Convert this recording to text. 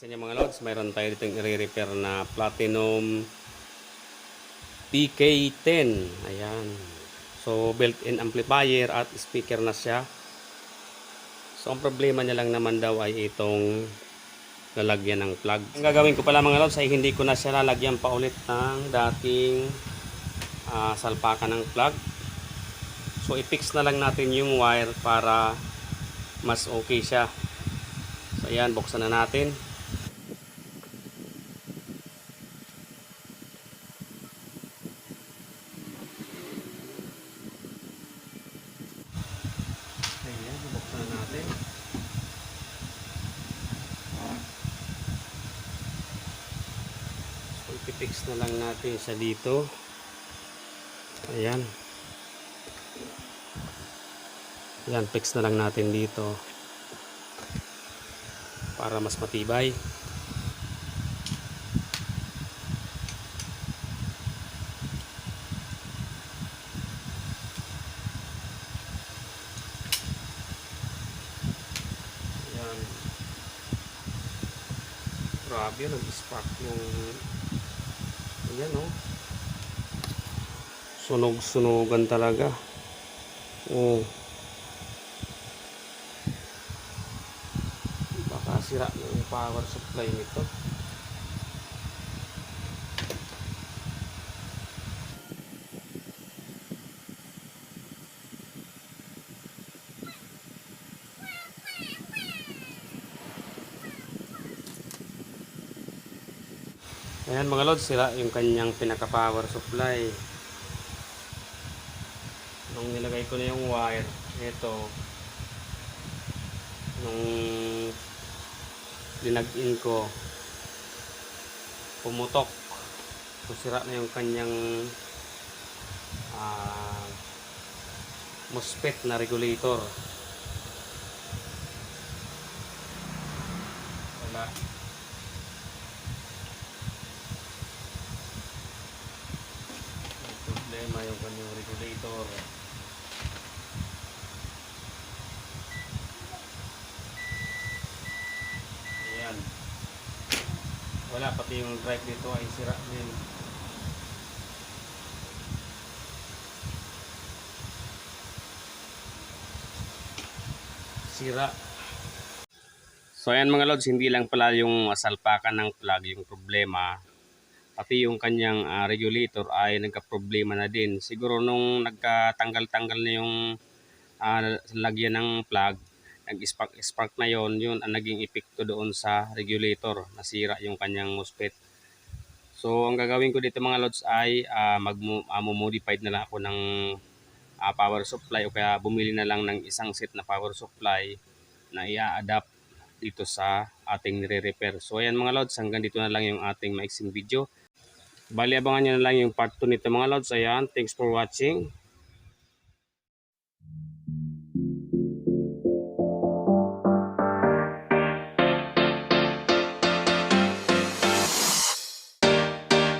Sa inyo mga lods, mayroon tayo dito i-repair na Platinum TK10. Ayan. So, built-in amplifier at speaker na siya. So, ang problema niya lang naman daw ay itong lalagyan ng plug. Ang gagawin ko pala mga lods ay hindi ko na siya lalagyan pa ulit ng dating salpakan ng plug. So, i-fix na lang natin yung wire para mas okay siya. So, ayan, buksan na natin. Ayan, buksan na natin. So, i-fix na lang natin siya dito. Ayan. Ayan, fix na lang natin dito para mas matibay. Ayan. Grabe, nag-spark yung ayan, oh. Sunog-sunugan talaga. Oh. Baka sira yung power supply nito. Ayan mga lods, sira yung kanyang pinaka-power supply. Nung nilagay ko na yung wire, ito, nung linag-in ko, pumutok. So, sira na yung kanyang MOSFET na regulator. Wala. May problema yung kanyang regulator. Ayan. Wala, pati yung drive dito ay sira din. Sira. So ayan mga lods, hindi lang pala yung salpakan ng plug yung problema, pati yung kanyang regulator ay nagka-problema na din. Siguro nung nagkatanggal-tanggal na yung lagyan ng plug, nag-spark na yun ang naging epekto doon sa regulator, nasira yung kanyang MOSFET. So ang gagawin ko dito mga lods ay mag-modified na lang ako ng power supply, o kaya bumili na lang ng isang set na power supply na i-adapt dito sa ating nire-repair. So ayan mga lods, hanggang dito na lang yung ating maiksing video. Bali abangan nyo na lang yung part 2 nito mga lods. Ayan, thanks for watching.